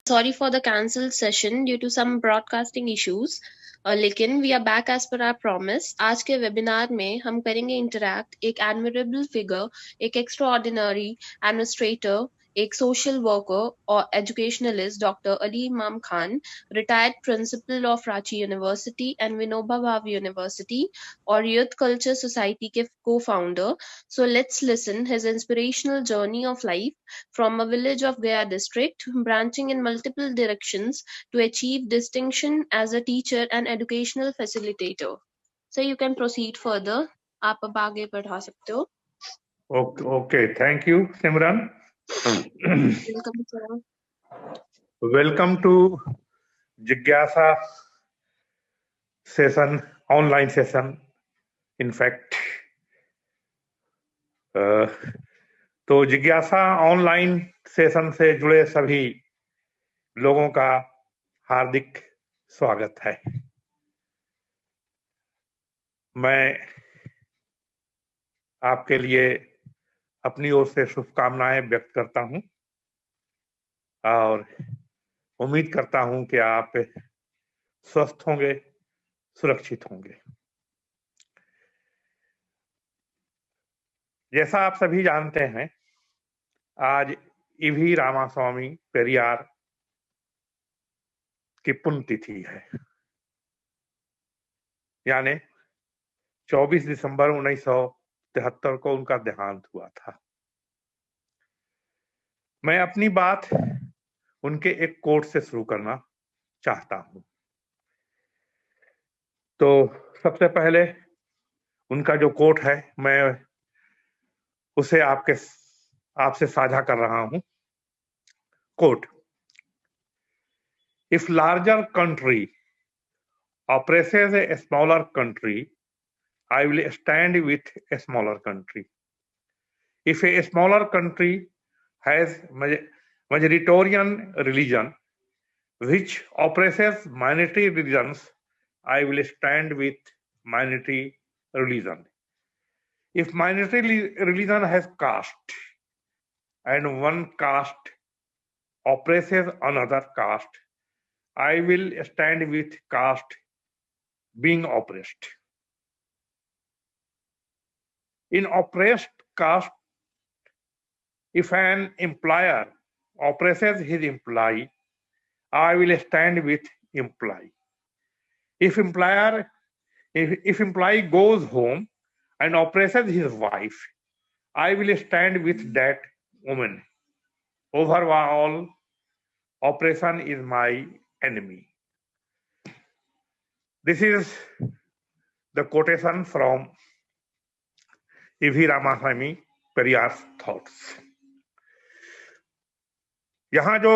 Sorry for the cancelled session due to some broadcasting issues. लेकिन we are back as per our promise. आज के webinar में हम करेंगे इंटरैक्ट एक एडमिरेबल फिगर, एक एक्स्ट्रा ऑर्डिनरी एडमिनिस्ट्रेटर, एक सोशल वर्कर और educationalist doctor Ali Imam Khan, retired principal of Ranchi university and Vinoba Bhave university और यूथ कल्चर सोसाइटी के को founder. So let's listen his inspirational journey of life from a village of Gaya district, branching in multiple directions to achieve distinction as a teacher and educational facilitator. So you can proceed further. आप अब आगे बढ़ा सकते हो. Okay, thank you, Simran. Welcome, sir. Welcome to Jigyasa session, online session. In fact, तो जिज्ञासा online session से जुड़े सभी लोगों का हार्दिक स्वागत है. मैं आपके लिए अपनी ओर से शुभकामनाएं व्यक्त करता हूं और उम्मीद करता हूं कि आप स्वस्थ होंगे, सुरक्षित होंगे. जैसा आप सभी जानते हैं, आज ईवी रामास्वामी पेरियार की पुण्यतिथि है, यानी 24 दिसंबर 1973 को उनका देहांत हुआ था. मैं अपनी बात उनके एक कोट से शुरू करना चाहता हूं. तो सबसे पहले उनका जो कोट है, मैं उसे आपसे साझा कर रहा हूं. Quote: if larger country oppresses a smaller country, I will stand with a smaller country. If a smaller country has majoritarian religion which oppresses minority religions, I will stand with minority religion. If minority religion has caste and one caste oppresses another caste, I will stand with caste being oppressed. In oppressed caste, if an employer oppresses his employee, I will stand with employee. If employee goes home and oppresses his wife, I will stand with that woman. Overall, oppression is my enemy. This is the quotation from E.V. Ramaswamy Periyar's thoughts. यहाँ जो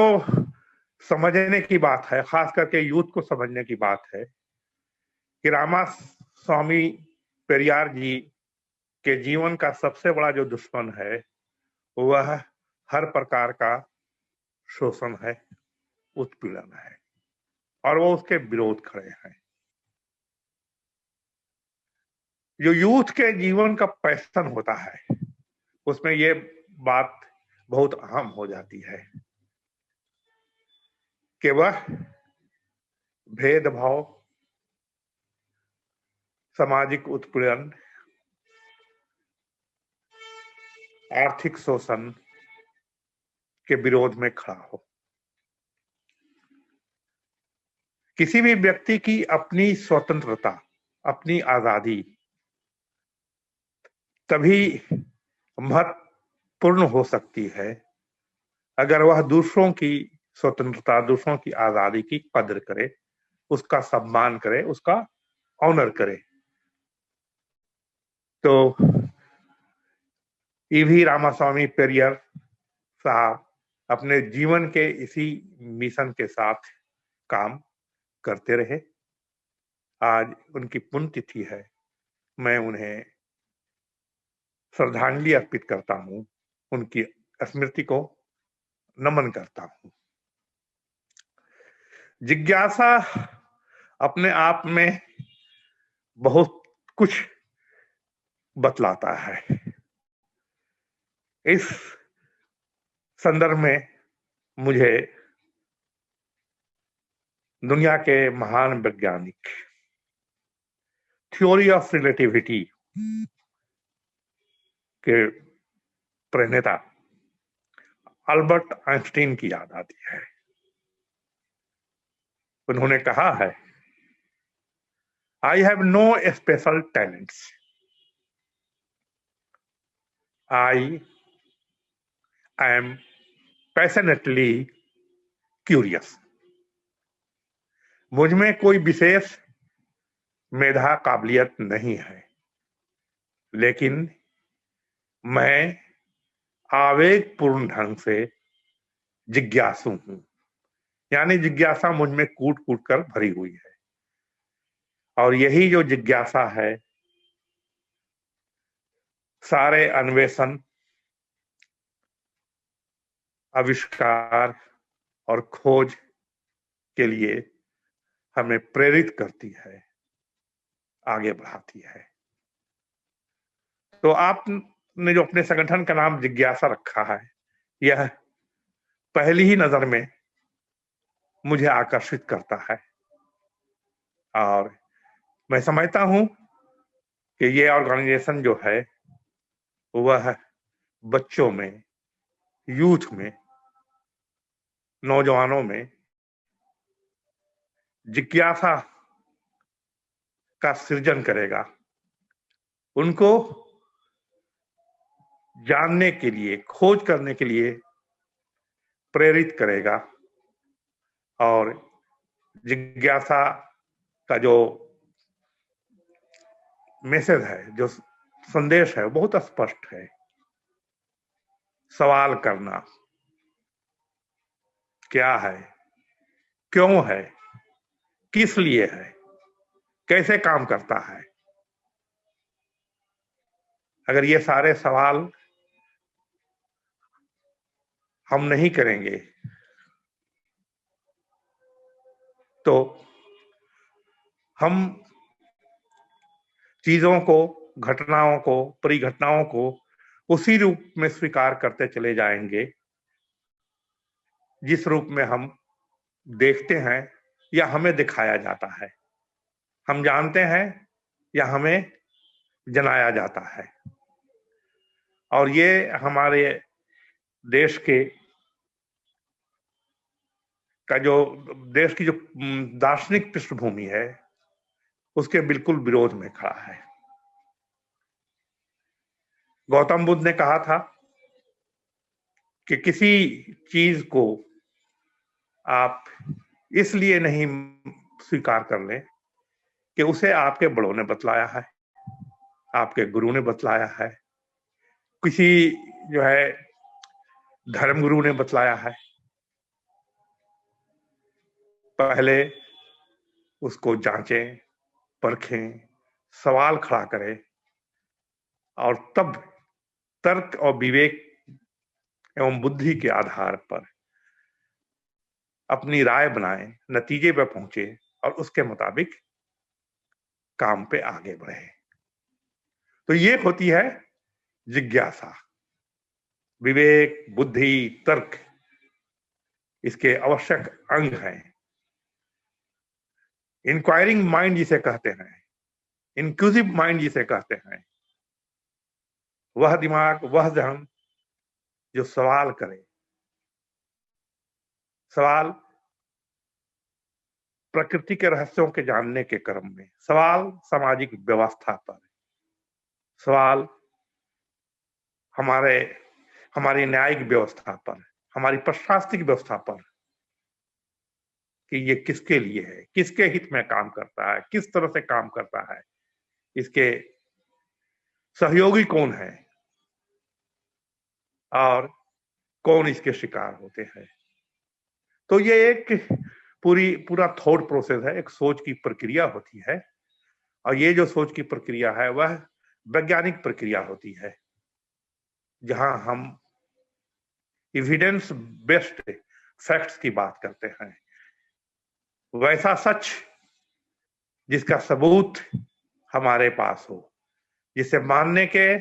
समझने की बात है, खास करके youth को समझने की बात है कि रामास्वामी पेरियार जी के जीवन का सबसे बड़ा जो दुश्मन है वह हर प्रकार का शोषण है, उत्पीड़न है, और वो उसके विरोध खड़े हैं. जो यूथ के जीवन का पैशन होता है उसमें ये बात बहुत अहम हो जाती है कि वह भेदभाव, सामाजिक उत्पीड़न, आर्थिक शोषण के विरोध में खड़ा हो. किसी भी व्यक्ति की अपनी स्वतंत्रता, अपनी आजादी तभी महत्वपूर्ण हो सकती है अगर वह दूसरों की स्वतंत्रता, दूसरों की आजादी की कदर करे, उसका सम्मान करे, उसका ऑनर करे. तो E.V. रामास्वामी पेरियार साहब अपने जीवन के इसी मिशन के साथ काम करते रहे. आज उनकी पुण्यतिथि है. मैं उन्हें श्रद्धांजलि अर्पित करता हूं, उनकी स्मृति को नमन करता हूं. जिज्ञासा अपने आप में बहुत कुछ बतलाता है. इस संदर्भ में मुझे दुनिया के महान वैज्ञानिक, थ्योरी ऑफ रिलेटिविटी के प्रणेता अल्बर्ट आइंस्टीन की याद आती है। उन्होंने कहा है, I have no special talents, I am passionately curious. मुझ में कोई विशेष मेधा काबिलियत नहीं है, लेकिन मैं आवेगपूर्ण ढंग से जिज्ञासु हूं। यानी जिज्ञासा मुझ में कूट कूट कर भरी हुई है, और यही जो जिज्ञासा है सारे अन्वेषण, आविष्कार और खोज के लिए हमें प्रेरित करती है, आगे बढ़ाती है। तो आपने जो अपने संगठन का नाम जिज्ञासा रखा है, यह पहली ही नजर में मुझे आकर्षित करता है, और मैं समझता हूं कि ये ऑर्गेनाइजेशन जो है वह बच्चों में, यूथ में, नौजवानों में जिज्ञासा का सृजन करेगा, उनको जानने के लिए, खोज करने के लिए प्रेरित करेगा, और जिज्ञासा का जो मैसेज है, जो संदेश है, बहुत स्पष्ट है। सवाल करना, क्या है, क्यों है, किस लिए है, कैसे काम करता है। अगर ये सारे सवाल हम नहीं करेंगे तो हम चीजों को, घटनाओं को, परिघटनाओं को उसी रूप में स्वीकार करते चले जाएंगे जिस रूप में हम देखते हैं या हमें दिखाया जाता है, हम जानते हैं या हमें जनाया जाता है। और ये हमारे देश के का जो देश की जो दार्शनिक पृष्ठभूमि है उसके बिल्कुल विरोध में खड़ा है। गौतम बुद्ध ने कहा था कि किसी चीज को आप इसलिए नहीं स्वीकार कर लें कि उसे आपके बड़ों ने बतलाया है, आपके गुरु ने बतलाया है, किसी जो है धर्मगुरु ने बतलाया है। पहले उसको जांचें, परखें, सवाल खड़ा करें, और तब तर्क और विवेक एवं बुद्धि के आधार पर अपनी राय बनाएं, नतीजे पर पहुंचे और उसके मुताबिक काम पे आगे बढ़े। तो ये होती है जिज्ञासा। विवेक, बुद्धि, तर्क इसके आवश्यक अंग हैं। इंक्वायरिंग माइंड जिसे कहते हैं, इंक्लूसिव माइंड जिसे कहते हैं, वह दिमाग, वह जहन जो सवाल करे। सवाल प्रकृति के रहस्यों के जानने के क्रम में, सवाल सामाजिक व्यवस्था पर, सवाल हमारी न्यायिक व्यवस्था पर, हमारी प्रशासनिक व्यवस्था पर कि ये किसके लिए है, किसके हित में काम करता है, किस तरह से काम करता है, इसके सहयोगी कौन है और कौन इसके शिकार होते हैं। तो ये एक पूरा थॉट प्रोसेस है, एक सोच की प्रक्रिया होती है, और ये जो सोच की प्रक्रिया है वह वैज्ञानिक प्रक्रिया होती है, जहां हम एविडेंस बेस्ड फैक्ट्स की बात करते हैं। वैसा सच जिसका सबूत हमारे पास हो, जिसे मानने के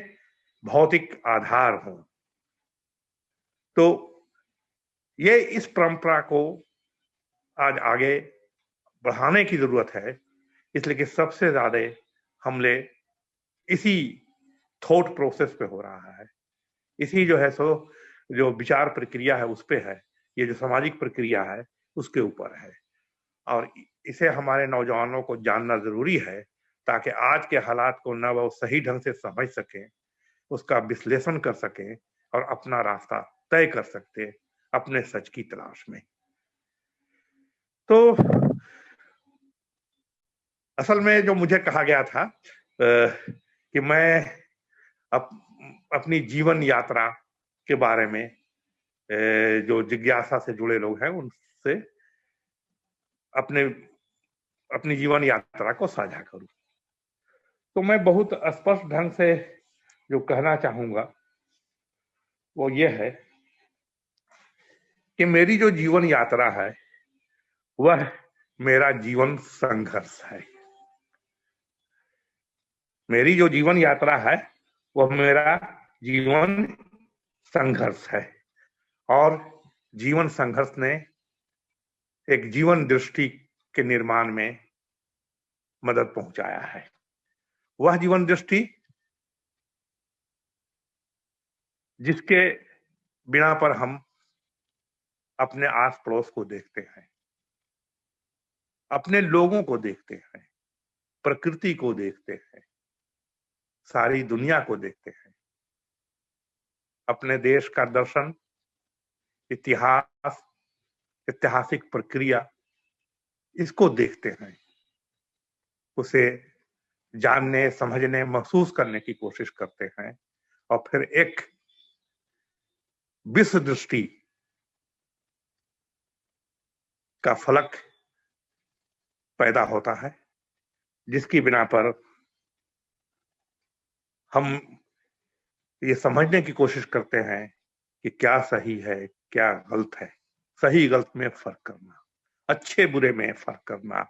भौतिक आधार हो। तो ये इस परंपरा को आज आगे बढ़ाने की जरूरत है, इसलिए कि सबसे ज्यादा हमले इसी थॉट प्रोसेस पे हो रहा है, इसी जो है सो जो विचार प्रक्रिया है उस पे है, ये जो सामाजिक प्रक्रिया है उसके ऊपर है। और इसे हमारे नौजवानों को जानना जरूरी है, ताकि आज के हालात को न वो सही ढंग से समझ सके, उसका विश्लेषण कर सके और अपना रास्ता तय कर सकते अपने सच की तलाश में। तो असल में जो मुझे कहा गया था कि मैं अपनी जीवन यात्रा के बारे में जो जिज्ञासा से जुड़े लोग हैं उनसे अपनी जीवन यात्रा को साझा करूं, तो मैं बहुत स्पष्ट ढंग से जो कहना चाहूंगा वो ये है कि मेरी जो जीवन यात्रा है वह मेरा जीवन संघर्ष है। मेरी जो जीवन यात्रा है वह मेरा जीवन संघर्ष है, और जीवन संघर्ष ने एक जीवन दृष्टि के निर्माण में मदद पहुंचाया है। वह जीवन दृष्टि जिसके बिना पर हम अपने आस पड़ोस को देखते हैं, अपने लोगों को देखते हैं, प्रकृति को देखते हैं, सारी दुनिया को देखते हैं, अपने देश का दर्शन, इतिहास, ऐतिहासिक प्रक्रिया, इसको देखते हैं, उसे जानने, समझने, महसूस करने की कोशिश करते हैं, और फिर एक विश्व दृष्टि का फलक पैदा होता है, जिसकी बिना पर हम ये समझने की कोशिश करते हैं कि क्या सही है, क्या गलत है, सही गलत में फर्क करना, अच्छे बुरे में फर्क करना,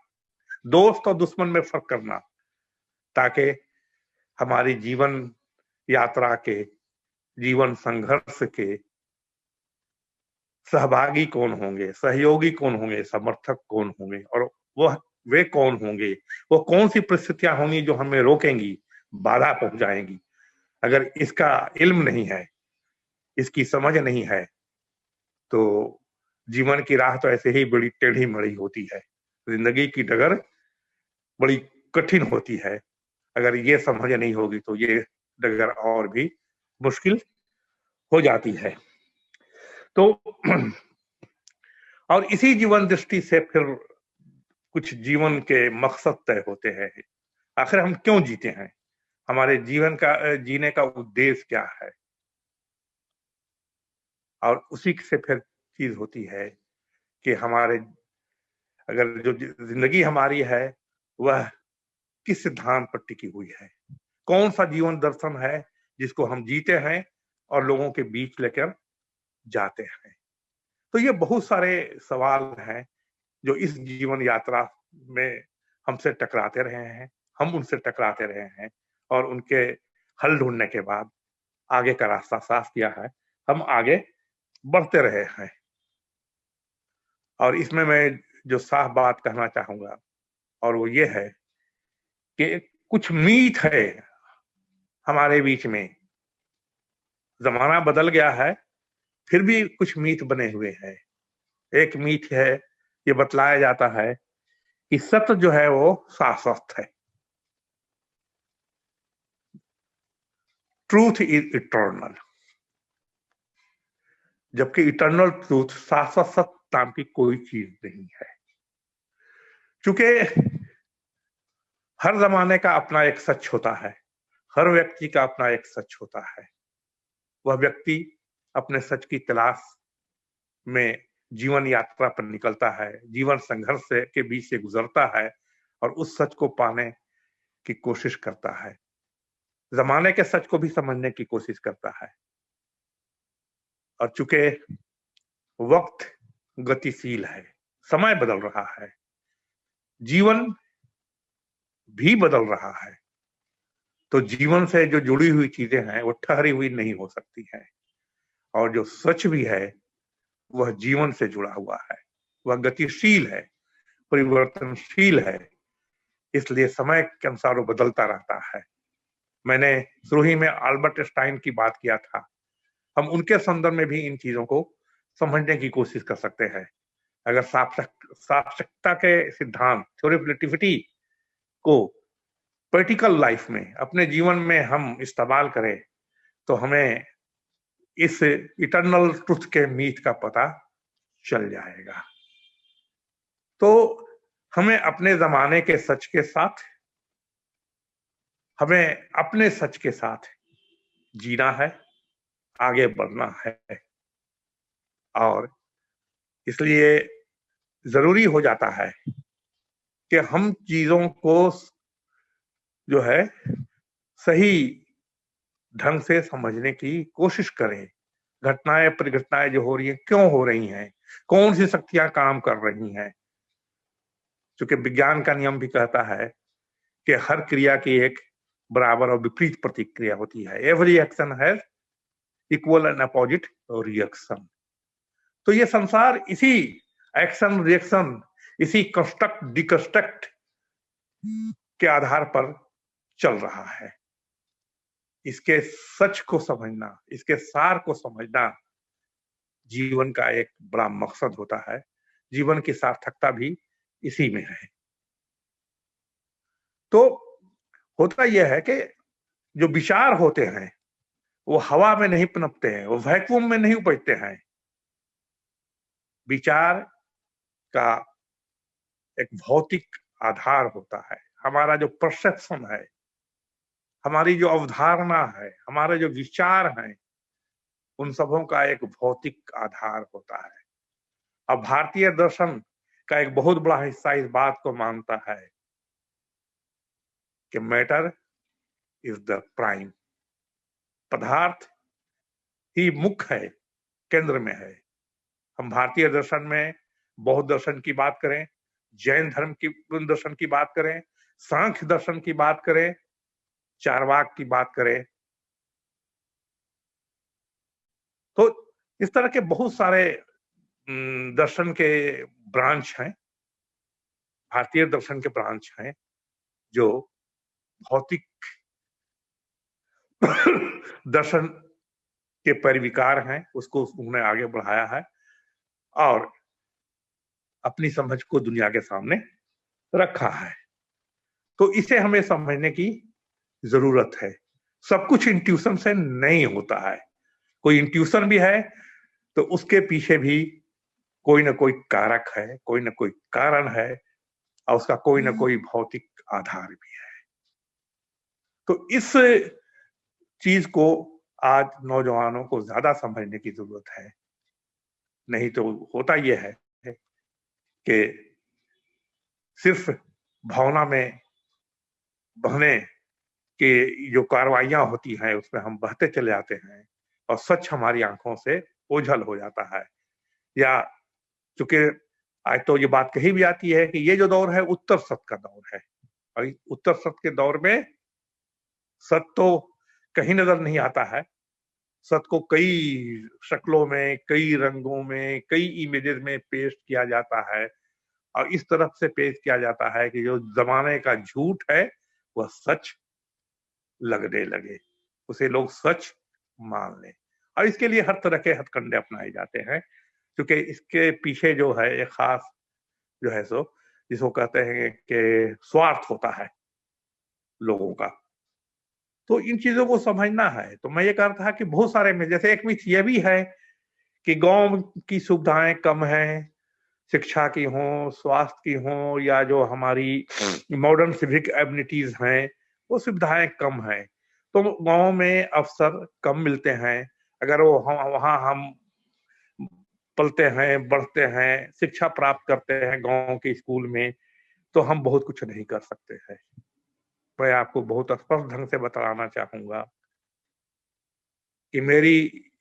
दोस्त और दुश्मन में फर्क करना, ताकि हमारी जीवन यात्रा के, जीवन संघर्ष के सहभागी कौन होंगे, सहयोगी कौन होंगे, समर्थक कौन होंगे, और वे कौन होंगे, वो कौन सी परिस्थितियां होंगी जो हमें रोकेंगी, बाधा पहुंचाएंगी। अगर इसका इल्म नहीं है, इसकी समझ नहीं है, तो जीवन की राह तो ऐसे ही बड़ी टेढ़ी मेढ़ी होती है, जिंदगी की डगर बड़ी कठिन होती है। अगर ये समझ नहीं होगी तो ये डगर और भी मुश्किल हो जाती है। तो और इसी जीवन दृष्टि से फिर कुछ जीवन के मकसद तय होते हैं। आखिर हम क्यों जीते हैं, हमारे जीवन का जीने का उद्देश्य क्या है, और उसी से फिर चीज होती है कि हमारे अगर जो जिंदगी हमारी है वह किस सिद्धांत पर टिकी हुई है, कौन सा जीवन दर्शन है जिसको हम जीते हैं और लोगों के बीच लेकर जाते हैं। तो ये बहुत सारे सवाल हैं जो इस जीवन यात्रा में हमसे टकराते रहे हैं, हम उनसे टकराते रहे हैं, और उनके हल ढूंढने के बाद आगे का रास्ता साफ किया है, हम आगे बढ़ते रहे हैं। और इसमें मैं जो साफ बात कहना चाहूंगा और वो ये है कि कुछ मीथ है हमारे बीच में, जमाना बदल गया है फिर भी कुछ मीथ बने हुए हैं। एक मीथ है, ये बतलाया जाता है कि सत्य जो है वो शाश्वत है, ट्रूथ इज इटर्नल, जबकि इटर्नल ट्रूथ, शाश्वत सत्य नाम की कोई चीज नहीं है। चूंकि हर जमाने का अपना एक सच होता है, हर व्यक्ति का अपना एक सच होता है, वह व्यक्ति अपने सच की तलाश में जीवन यात्रा पर निकलता है, जीवन संघर्ष के बीच से गुजरता है और उस सच को पाने की कोशिश करता है, जमाने के सच को भी समझने की कोशिश करता है। और चूंकि वक्त गतिशील है, समय बदल रहा है, जीवन भी बदल रहा है, तो जीवन से जो जुड़ी हुई चीजें हैं वो ठहरी हुई नहीं हो सकती है, और जो सच भी है वह जीवन से जुड़ा हुआ है, वह गतिशील है, परिवर्तनशील है, इसलिए समय के अनुसार वो बदलता रहता है। मैंने शुरू ही में अल्बर्ट आइंस्टाइन की बात किया था, हम उनके संदर्भ में भी इन चीजों को समझने की कोशिश कर सकते हैं। अगर सापेक्षता के सिद्धांत, थ्योरी ऑफ रिलेटिविटी को प्रैक्टिकल लाइफ में, अपने जीवन में हम इस्तेमाल करें तो हमें इस इटर्नल ट्रुथ के मीथ का पता चल जाएगा। तो हमें अपने जमाने के सच के साथ, हमें अपने सच के साथ जीना है, आगे बढ़ना है, और इसलिए जरूरी हो जाता है कि हम चीजों को जो है सही ढंग से समझने की कोशिश करें। घटनाएं परिघटनाएं जो हो रही है, क्यों हो रही हैं, कौन सी शक्तियां काम कर रही हैं। क्योंकि विज्ञान का नियम भी कहता है कि हर क्रिया की एक बराबर और विपरीत प्रतिक्रिया होती है। Every action has equal and opposite reaction. तो ये संसार इसी एक्शन रिएक्शन, इसी कंस्ट्रक्ट डिकंस्ट्रक्ट के आधार पर चल रहा है। इसके सच को समझना, इसके सार को समझना जीवन का एक बड़ा मकसद होता है। जीवन की सार्थकता भी इसी में है। तो होता यह है कि जो विचार होते हैं वो हवा में नहीं पनपते हैं, वो वैक्यूम में नहीं उपजते हैं। विचार का एक भौतिक आधार होता है। हमारा जो परसेप्शन है, हमारी जो अवधारणा है, हमारे जो विचार हैं, उन सबों का एक भौतिक आधार होता है। अब भारतीय दर्शन का एक बहुत बड़ा हिस्सा इस बात को मानता है कि मैटर इज द प्राइम, पदार्थ ही मुख्य है, केंद्र में है। हम भारतीय दर्शन में बौद्ध दर्शन की बात करें, जैन धर्म की दर्शन की बात करें, सांख्य दर्शन की बात करें, चारवाक की बात करें, तो इस तरह के बहुत सारे दर्शन के ब्रांच हैं, भारतीय दर्शन के ब्रांच हैं जो भौतिक दर्शन के परिविकार हैं, उसको उन्होंने आगे बढ़ाया है और अपनी समझ को दुनिया के सामने रखा है। तो इसे हमें समझने की जरूरत है। सब कुछ इंट्यूशन से नहीं होता है। कोई इंट्यूशन भी है तो उसके पीछे भी कोई ना कोई कारक है, कोई ना कोई कारण है, और उसका कोई ना कोई भौतिक आधार भी है। तो इस चीज को आज नौजवानों को ज्यादा समझने की जरूरत है। नहीं तो होता यह है कि सिर्फ भावना में बहने की जो कार्रवाइयां होती हैं उसमें हम बहते चले जाते हैं और सच हमारी आंखों से ओझल हो जाता है। या चूंकि आज तो ये बात कही भी आती है कि ये जो दौर है उत्तर सत्य का दौर है, और उत्तर सत्य के दौर में सत्य तो कहीं नजर नहीं आता है। सत्य को कई शक्लों में, कई रंगों में, कई इमेजेस में पेश किया जाता है, और इस तरफ से पेश किया जाता है कि जो जमाने का झूठ है वह सच लगने लगे, उसे लोग सच मान लें। और इसके लिए हर तरह के हथकंडे अपनाए जाते हैं, क्योंकि इसके पीछे जो है एक खास जो है सो जिसको कहते हैं कि स्वार्थ होता है लोगों का। तो इन चीजों को समझना है। तो मैं ये कह रहा था कि बहुत सारे में, जैसे एक मिथ ये भी है कि गांव की सुविधाएं कम हैं, शिक्षा की हो, स्वास्थ्य की हो, या जो हमारी मॉडर्न सिविक एबिलिटीज हैं वो सुविधाएं कम हैं, तो गांव में अवसर कम मिलते हैं। अगर वो वहां हम पलते हैं, बढ़ते हैं, शिक्षा प्राप्त करते हैं गांव के स्कूल में, तो हम बहुत कुछ नहीं कर सकते हैं। मैं आपको बहुत स्पष्ट ढंग से बताना चाहूंगा कि मेरी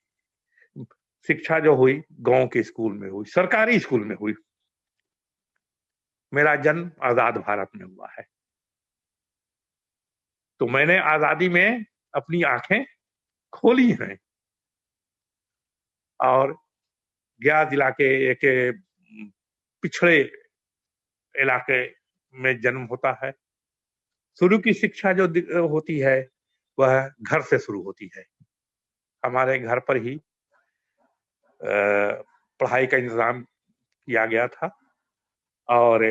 शिक्षा जो हुई गांव के स्कूल में हुई, सरकारी स्कूल में हुई। मेरा जन्म आजाद भारत में हुआ है, तो मैंने आजादी में अपनी आंखें खोली हैं। और गया जिला के एक पिछड़े इलाके में जन्म होता है। शुरू की शिक्षा जो होती है वह घर से शुरू होती है। हमारे घर पर ही पढ़ाई का इंतजाम किया गया था और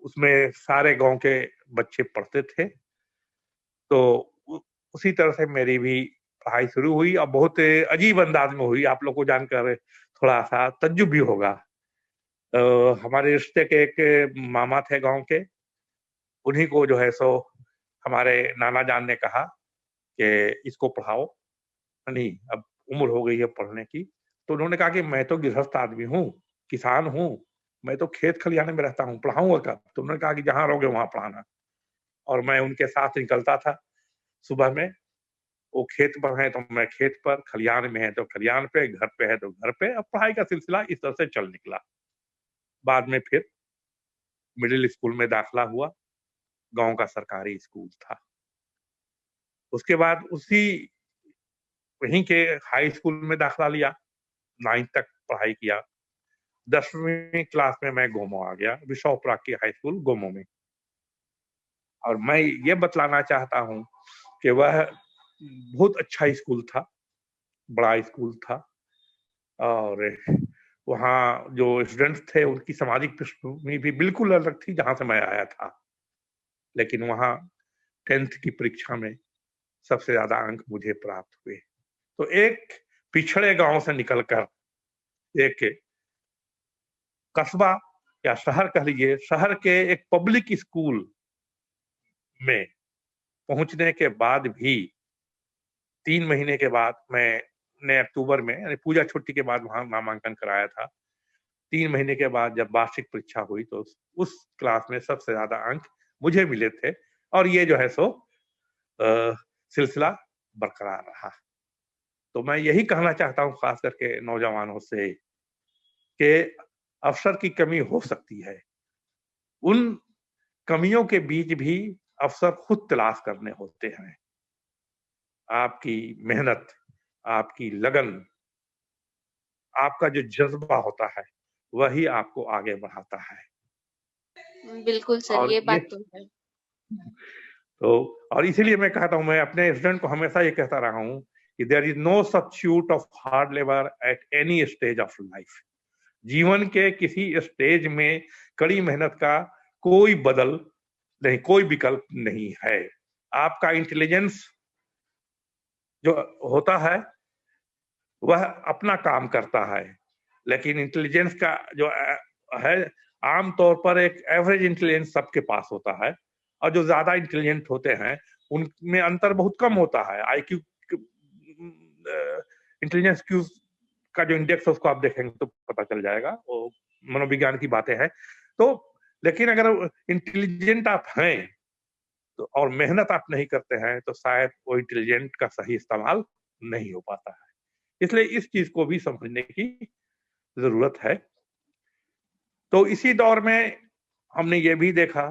उसमें सारे गांव के बच्चे पढ़ते थे। तो उसी तरह से मेरी भी पढ़ाई शुरू हुई और बहुत अजीब अंदाज में हुई। आप लोग को जानकर थोड़ा सा तज्जुब भी होगा। हमारे रिश्ते के एक मामा थे गांव के, उन्हीं को जो है सो हमारे नाना जान ने कहा कि इसको पढ़ाओ, नहीं अब उम्र हो गई है पढ़ने की। तो उन्होंने कहा कि मैं तो गृहस्थ आदमी हूँ, किसान हूँ, मैं तो खेत खलियाने में रहता हूँ, पढ़ाऊंगा कब? तो उन्होंने कहा कि जहां रहोगे वहां पढ़ाना। और मैं उनके साथ निकलता था सुबह में। वो खेत पर है तो मैं खेत पर, खलियान में है तो खलियान पे, घर पे है तो घर पे। अब पढ़ाई का सिलसिला इस तरह से चल निकला। बाद में फिर मिडिल स्कूल में दाखिला हुआ, गांव का सरकारी स्कूल था। उसके बाद उसी वहीं के हाई स्कूल में दाखिला लिया, 9th तक पढ़ाई किया। 10वीं क्लास में मैं गोमो आ गया, बिशप राकी हाई स्कूल गोमो में। और मैं ये बतलाना चाहता हूँ कि वह बहुत अच्छा स्कूल था, बड़ा स्कूल था। और वहाँ जो स्टूडेंट्स थे उनकी सामाजिक पृष्ठभूमि भी बिल्कुल अलग थी जहां से मैं आया था। लेकिन वहाँ 10th की परीक्षा में सबसे ज्यादा अंक मुझे प्राप्त हुए। तो एक पिछड़े गांव से निकलकर एक कस्बा या शहर कह लीजिए, शहर के एक पब्लिक स्कूल में पहुंचने के बाद भी 3 महीने के बाद मैंने अक्टूबर में यानी पूजा छुट्टी के बाद वहां नामांकन कराया था। 3 महीने के बाद जब वार्षिक परीक्षा हुई तो उस क्लास में सबसे ज्यादा अंक मुझे मिले थे। और ये जो है सो सिलसिला बरकरार रहा। तो मैं यही कहना चाहता हूँ खास करके नौजवानों से कि अवसर की कमी हो सकती है, उन कमियों के बीच भी अवसर खुद तलाश करने होते हैं। आपकी मेहनत, आपकी लगन, आपका जो जज्बा होता है वही आपको आगे बढ़ाता है। बिल्कुल सर, और ये ये बात तो है। तो और इसीलिए मैं कहता हूं, मैं अपने स्टूडेंट को हमेशा ये कहता रहा हूं कि there is no substitute of hard labour at any stage of life. जीवन के किसी स्टेज में कड़ी मेहनत का कोई बदल नहीं, कोई विकल्प नहीं है। आपका इंटेलिजेंस जो होता है वह अपना काम करता है, लेकिन इंटेलिजेंस का जो है आमतौर पर एक एवरेज इंटेलिजेंस सबके पास होता है। और जो ज्यादा इंटेलिजेंट होते हैं उनमें अंतर बहुत कम होता है। आईक्यू इंटेलिजेंस क्यू का जो इंडेक्स है उसको आप देखेंगे तो पता चल जाएगा, वो मनोविज्ञान की बातें हैं। तो लेकिन अगर इंटेलिजेंट आप हैं तो और मेहनत आप नहीं करते हैं तो शायद वो इंटेलिजेंट का सही इस्तेमाल नहीं हो पाता है। इसलिए इस चीज को भी समझने की जरूरत है। तो इसी दौर में हमने ये भी देखा,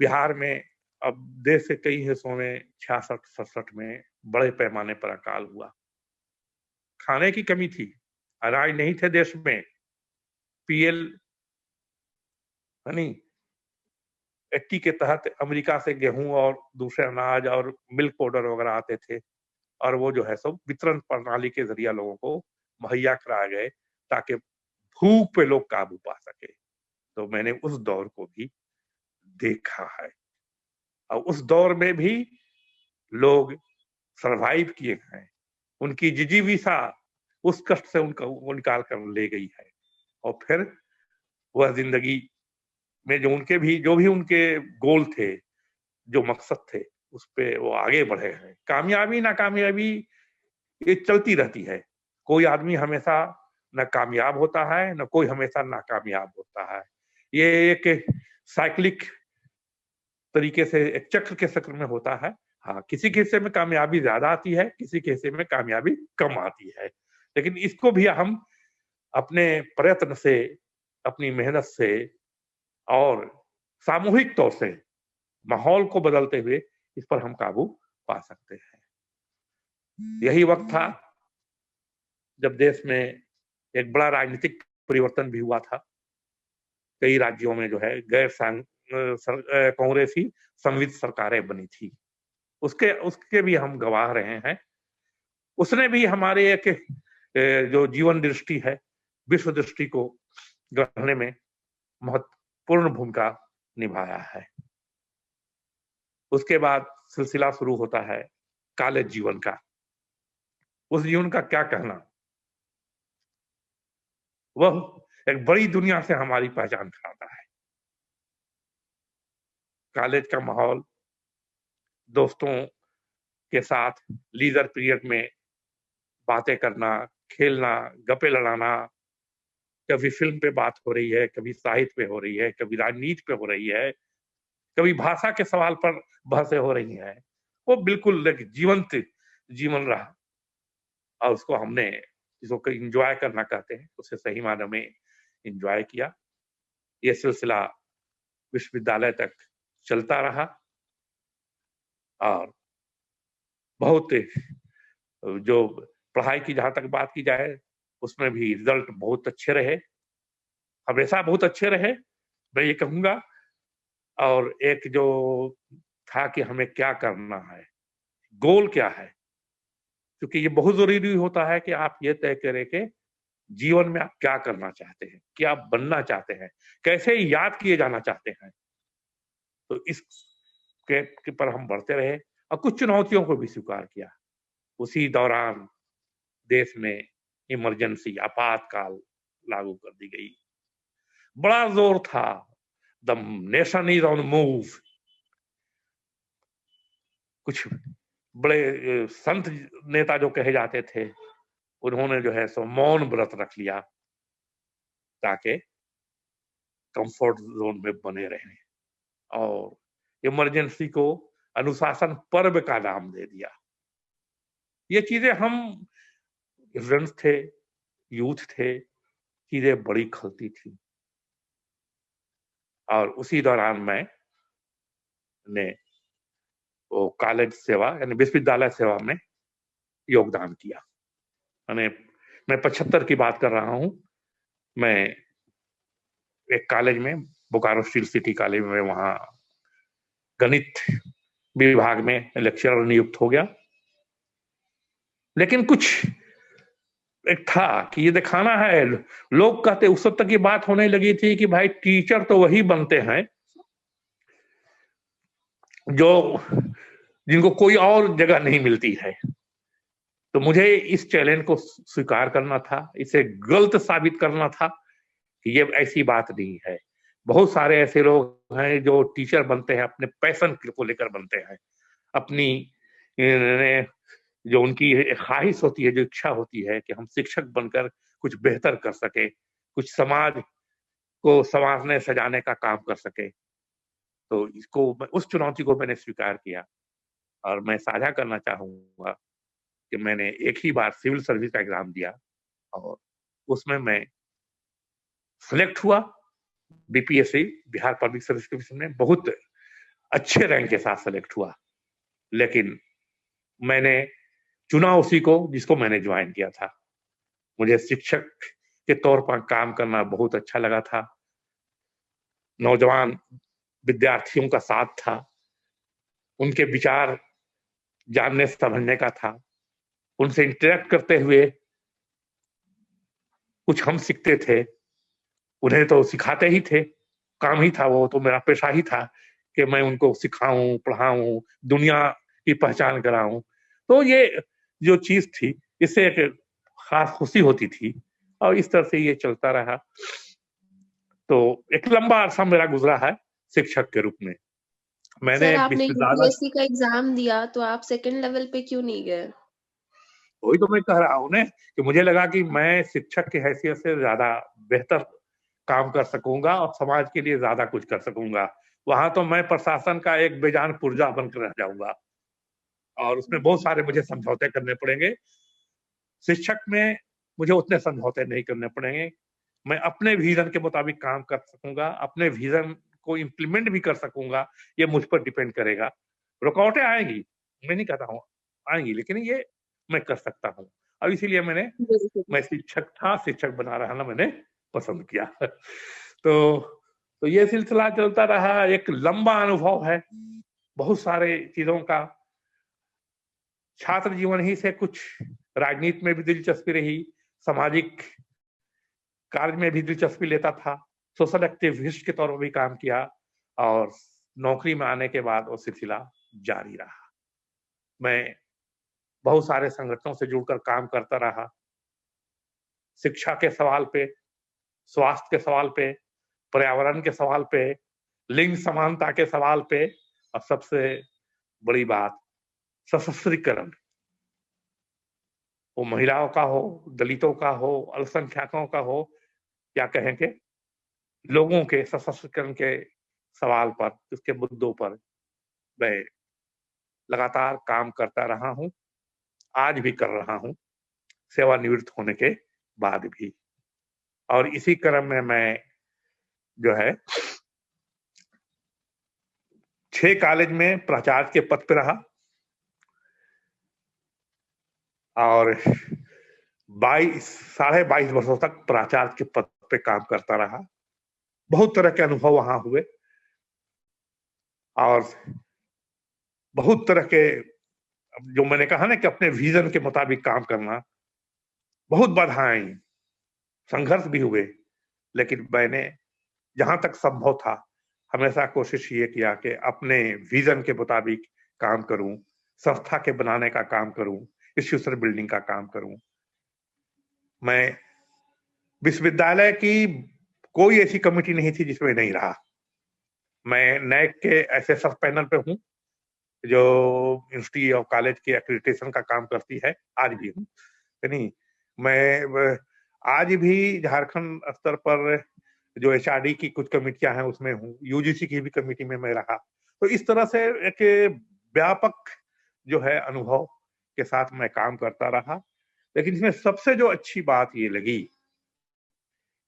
बिहार में अब देश के कई हिस्सों में 66-67 में बड़े पैमाने पर अकाल हुआ। खाने की कमी थी, अनाज नहीं थे देश में। पीएल यानी 80 के तहत अमेरिका से गेहूं और दूसरे अनाज और मिल्क पाउडर वगैरह आते थे और वो जो है सब वितरण प्रणाली के जरिए लोगों को मुहैया कराए गए ताकि भूख पे लोग काबू पा सके। तो मैंने उस दौर को भी देखा है और उस दौर में भी लोग सरवाइव किए हैं। उनकी जिजीविसा उस कष्ट से उनको निकाल कर ले गई है और फिर वह जिंदगी में जो भी उनके गोल थे, जो मकसद थे, उस पे वो आगे बढ़े हैं। कामयाबी नाकामयाबी ये चलती रहती है। कोई आदमी हमेशा न कामयाब होता है न कोई हमेशा नाकामयाब होता है। ये एक साइक्लिक तरीके से एक चक्र के चक्र में होता है। हाँ, किसी के हिस्से में कामयाबी ज्यादा आती है, किसी के हिस्से में कामयाबी कम आती है, लेकिन इसको भी हम अपने प्रयत्न से, अपनी मेहनत से और सामूहिक तौर से माहौल को बदलते हुए इस पर हम काबू पा सकते हैं। यही वक्त था जब देश में एक बड़ा राजनीतिक परिवर्तन भी हुआ था। कई राज्यों में जो है गैर कांग्रेसी संवित सरकारें बनी थी। उसके भी हम गवाह रहे हैं। उसने भी हमारे एक जो जीवन दृष्टि है, विश्व दृष्टि को गढ़ने में महत्वपूर्ण भूमिका निभाया है। उसके बाद सिलसिला शुरू होता है कॉलेज जीवन का। उस जीवन का क्या कहना, वह एक बड़ी दुनिया से हमारी पहचान कराता है। कॉलेज का माहौल, दोस्तों के साथ लीजर पीरियड में बातें करना, खेलना, गप्पे लड़ाना, कभी फिल्म पे बात हो रही है, कभी साहित्य पे हो रही है, कभी राजनीति पे हो रही है, कभी भाषा के सवाल पर बहसें हो रही हैं। वो बिल्कुल एक जीवंत जीवन रहा और उसको हमने, जिसको एंजॉय करना कहते हैं, उसे सही मायने में एंजॉय किया। ये सिलसिला विश्वविद्यालय तक चलता रहा और बहुत जो पढ़ाई की जहां तक बात की जाए, उसमें भी रिजल्ट बहुत अच्छे रहे, हमेशा बहुत अच्छे रहे, मैं ये कहूंगा। और एक जो था कि हमें क्या करना है, गोल क्या है, क्योंकि ये बहुत जरूरी होता है कि आप ये तय करें कि जीवन में आप क्या करना चाहते हैं, क्या बनना चाहते हैं, कैसे याद किए जाना चाहते हैं। तो इस के पर हम बढ़ते रहे और कुछ चुनौतियों को भी स्वीकार किया। उसी दौरान देश में इमरजेंसी, आपातकाल लागू कर दी गई। बड़ा जोर था, the nation is on move. कुछ बड़े संत नेता जो कहे जाते थे, उन्होंने जो है सो मौन व्रत रख लिया ताकि कंफर्ट जोन में बने रहे और इमरजेंसी को अनुशासन पर्व का नाम दे दिया। ये चीजें, हम स्टूडेंट्स थे, यूथ थे, चीजें बड़ी खलती थी। और उसी दौरान मैंने वो कॉलेज सेवा यानी विश्वविद्यालय सेवा में योगदान किया। मैं 75 की बात कर रहा हूं। मैं एक कॉलेज में, बोकारो स्टील सिटी कॉलेज में, वहां गणित विभाग में लेक्चरर नियुक्त हो गया। लेकिन कुछ एक था कि ये दिखाना है, लोग कहते, उस वक्त तक ये बात होने लगी थी कि भाई टीचर तो वही बनते हैं जो जिनको कोई और जगह नहीं मिलती है। तो मुझे इस चैलेंज को स्वीकार करना था, इसे गलत साबित करना था कि ये ऐसी बात नहीं है। बहुत सारे ऐसे लोग हैं जो टीचर बनते हैं अपने पैशन को लेकर बनते हैं, अपनी जो उनकी ख्वाहिश होती है, जो इच्छा होती है कि हम शिक्षक बनकर कुछ बेहतर कर सके, कुछ समाज को संवारने सजाने का काम कर सके। तो इसको, उस चुनौती को मैंने स्वीकार किया और मैं साझा करना चाहूंगा कि मैंने एक ही बार सिविल सर्विस का एग्जाम दिया और उसमें मैं सिलेक्ट हुआ। BPSC, Bihar public service commission में बहुत अच्छे रैंक के साथ सिलेक्ट हुआ। लेकिन मैंने चुना उसी को जिसको मैंने ज्वाइन किया था। मुझे शिक्षक के तौर पर काम करना बहुत अच्छा लगा था। नौजवान विद्यार्थियों का साथ था, उनके विचार जानने समझने का था, उनसे इंटरेक्ट करते हुए कुछ हम सीखते थे। उन्हें तो सिखाते ही थे, काम ही था, वो तो मेरा पेशा ही था कि मैं उनको सिखाऊं, पढ़ाऊं, दुनिया की पहचान कराऊं। तो ये जो चीज थी, इससे एक खास खुशी होती थी और इस तरह से ये चलता रहा। तो एक लंबा अरसा मेरा गुजरा है शिक्षक के रूप में। मैंने सर, आपने यूपीएससी का एग्जाम दिया तो आप सेकंड लेवल पे क्यों नहीं गए? वही तो मैं कह रहा हूँ ना कि मुझे लगा कि मैं शिक्षक की हैसियत से ज्यादा बेहतर काम कर सकूंगा और समाज के लिए ज्यादा कुछ कर सकूंगा। वहां तो मैं प्रशासन का एक बेजान पुर्जा बनकर रह जाऊंगा और उसमें बहुत सारे मुझे समझौते करने पड़ेंगे। शिक्षक में मुझे उतने समझौते नहीं करने पड़ेंगे। मैं अपने विजन के मुताबिक काम कर सकूंगा, अपने विजन को इम्प्लीमेंट भी कर सकूंगा। ये मुझ पर डिपेंड करेगा। रुकावटें आएंगी, मैं नहीं कहता हूँ आएंगी, लेकिन ये मैं कर सकता हूँ। अब इसीलिए मैं शिक्षक था, शिक्षक बना रहना मैंने पसंद किया। तो तो ये सिलसिला चलता रहा, एक लंबा अनुभव है बहुत सारे चीजों का। छात्र जीवन ही से कुछ राजनीति में भी दिलचस्पी रही, सामाजिक कार्य में भी दिलचस्पी लेता था, सोशल एक्टिविस्ट के तौर पर भी काम किया, और नौकरी में आने के बाद वो सिलसिला जारी रहा। मैं बहुत सारे संगठनों से जुड़कर काम करता रहा, शिक्षा के सवाल पे, स्वास्थ्य के सवाल पे, पर्यावरण के सवाल पे, लिंग समानता के सवाल पे, और सबसे बड़ी बात सशस्त्रीकरण, वो महिलाओं का हो, दलितों का हो, अल्पसंख्यकों का हो, या कहें कि लोगों के सशस्त्रीकरण के सवाल पर, उसके मुद्दों पर मैं लगातार काम करता रहा हूं, आज भी कर रहा हूं, सेवानिवृत्त होने के बाद भी। और इसी क्रम में मैं जो है 6 कॉलेज में प्राचार्य के पद पे रहा, और 22 वर्षों तक प्राचार्य के पद पे काम करता रहा। बहुत तरह के अनुभव वहां हुए, और बहुत तरह के, जो मैंने कहा ना कि अपने विजन के मुताबिक काम करना, बहुत बाधाएं, संघर्ष भी हुए, लेकिन मैंने जहां तक संभव था हमेशा कोशिश ये किया कि अपने विजन के मुताबिक काम करूं, संस्था के बनाने का काम करूं, इंस्टीट्यूशन बिल्डिंग का काम करूं। मैं विश्वविद्यालय की कोई ऐसी कमेटी नहीं थी जिसमें नहीं रहा। मैं नैक के एसएसएफ पैनल पे हूं, जो इंस्टीट्यूट ऑफ कॉलेज की एक्रेडिटेशन का काम करती है, आज भी हूं। नहीं, मैं आज भी झारखंड स्तर पर जो एचआरडी की कुछ कमेटियां हैं उसमें हूँ, यूजीसी की भी कमेटी में मैं रहा। तो इस तरह से एक व्यापक जो है अनुभव के साथ मैं काम करता रहा। लेकिन इसमें सबसे जो अच्छी बात ये लगी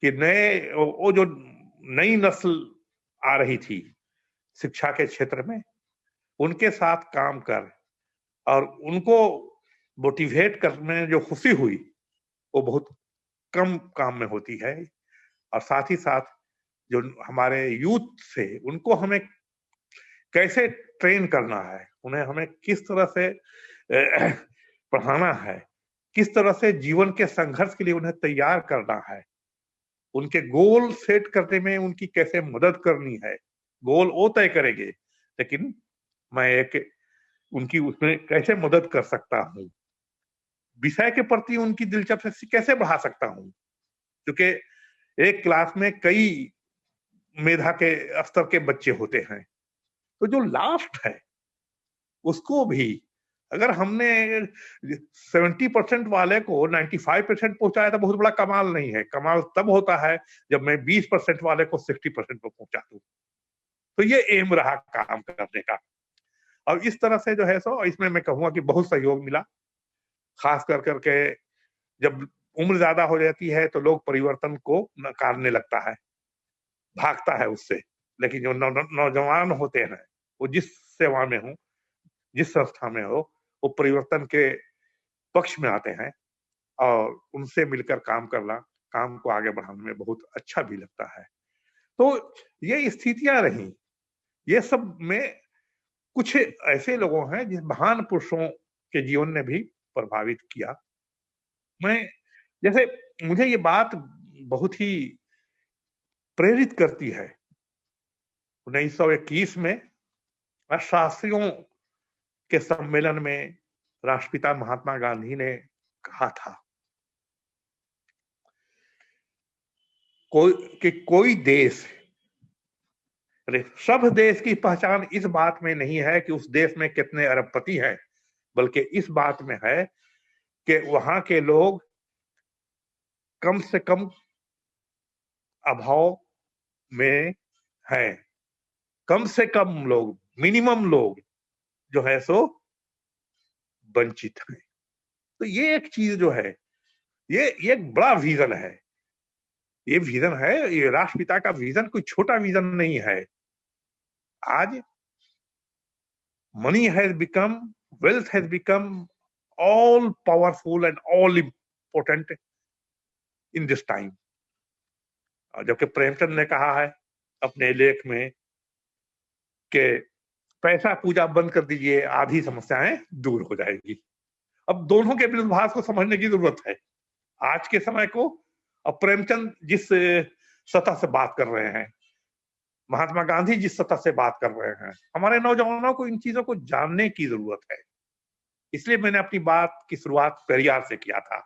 कि वो जो नई नस्ल आ रही थी शिक्षा के क्षेत्र में, उनके साथ काम कर और उनको मोटिवेट करने में जो खुशी हुई वो बहुत कम काम में होती है। और साथ ही साथ जो हमारे यूथ से, उनको हमें कैसे ट्रेन करना है, उन्हें हमें किस तरह से पढ़ाना है, किस तरह से जीवन के संघर्ष के लिए उन्हें तैयार करना है, उनके गोल सेट करने में उनकी कैसे मदद करनी है। गोल वो तय करेंगे, लेकिन मैं एक उनकी उसमें कैसे मदद कर सकता हूँ, विषय के प्रति उनकी दिलचस्पी कैसे बढ़ा सकता हूँ। क्योंकि एक क्लास में कई मेधा के स्तर के बच्चे होते हैं, तो जो लास्ट है उसको भी अगर हमने 70% वाले को 95% पहुंचाया तो बहुत बड़ा कमाल नहीं है। कमाल तब होता है जब मैं 20% वाले को 60% पर पहुंचा दूं। तो ये एम रहा काम करने का। और इस तरह से जो है सो इसमें मैं कहूंगा कि बहुत सहयोग मिला। खास कर करके जब उम्र ज्यादा हो जाती है तो लोग परिवर्तन को नकारने लगता है, भागता है उससे। लेकिन जो नौजवान होते हैं, वो जिस सेवा में हो, जिस संस्था में हो, वो परिवर्तन के पक्ष में आते हैं, और उनसे मिलकर काम करना, काम को आगे बढ़ाने में बहुत अच्छा भी लगता है। तो ये स्थितियां रही। ये सब में कुछ ऐसे लोगों हैं जिस महान पुरुषों के जीवन ने भी प्रभावित किया। मैं जैसे मुझे ये बात बहुत ही प्रेरित करती है। 1921 में शास्त्रियों के सम्मेलन में राष्ट्रपिता महात्मा गांधी ने कहा था कोई देश, सब देश की पहचान इस बात में नहीं है कि उस देश में कितने अरबपति हैं, बल्कि इस बात में है कि वहां के लोग कम से कम अभाव में हैं। कम से कम लोग, मिनिमम लोग जो है सो वंचित हैं। तो ये एक चीज जो है, ये एक बड़ा विजन है। ये विजन है, ये राष्ट्रपिता का विजन कोई छोटा विजन नहीं है। आज money has become, wealth has become all powerful and all important in this time. जबकि प्रेमचंद ने कहा है अपने लेख में कि पैसा पूजा बंद कर दीजिए, आधी समस्याएं दूर हो जाएगी। अब दोनों के विरोधाभास को समझने की जरूरत है। आज के समय को, अब प्रेमचंद जिस सतह से बात कर रहे हैं, महात्मा गांधी जिस सतह से बात कर रहे हैं, हमारे नौजवानों को इन चीजों को जानने की जरूरत है। इसलिए मैंने अपनी बात की शुरुआत पेरियार से किया था।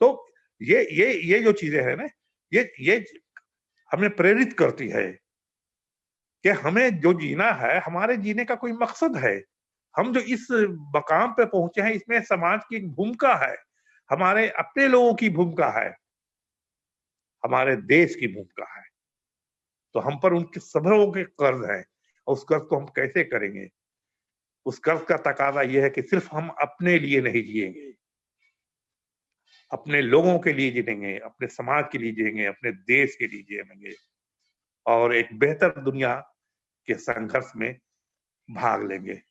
तो ये जो चीजें हैं ना, ये हमें प्रेरित करती है कि हमें जो जीना है, हमारे जीने का कोई मकसद है। हम जो इस मकाम पे पहुंचे हैं, इसमें समाज की एक भूमिका है, हमारे अपने लोगों की भूमिका है, हमारे देश की भूमिका है। तो हम पर उनके सब लोगों के कर्ज है, और उस कर्ज को हम कैसे करेंगे? उस कर्ज का तकाजा यह है कि सिर्फ हम अपने लिए नहीं जिएंगे, अपने लोगों के लिए जिएंगे, अपने समाज के लिए जिएंगे, अपने देश के लिए जिएंगे, और एक बेहतर दुनिया के संघर्ष में भाग लेंगे।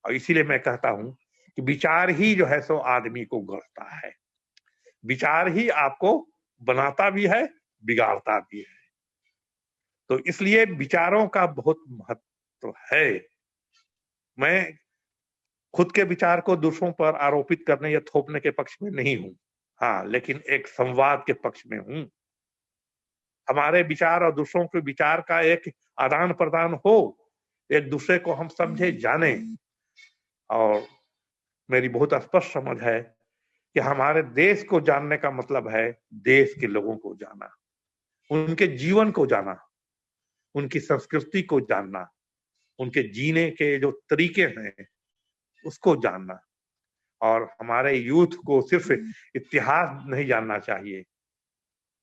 और इसीलिए मैं कहता हूं कि विचार ही जो है सो आदमी को गढ़ता है, विचार ही आपको बनाता भी है, बिगाड़ता भी है। तो इसलिए विचारों का बहुत महत्व है। मैं खुद के विचार को दूसरों पर आरोपित करने या थोपने के पक्ष में नहीं हूं, हाँ, लेकिन एक संवाद के पक्ष में हूं। हमारे विचार और दूसरों के विचार का एक आदान प्रदान हो, एक दूसरे को हम समझे जाने। और मेरी बहुत स्पष्ट समझ है कि हमारे देश को जानने का मतलब है देश के लोगों को जाना, उनके जीवन को जाना, उनकी संस्कृति को जानना, उनके जीने के जो तरीके हैं उसको जानना। और हमारे यूथ को सिर्फ इतिहास नहीं जानना चाहिए,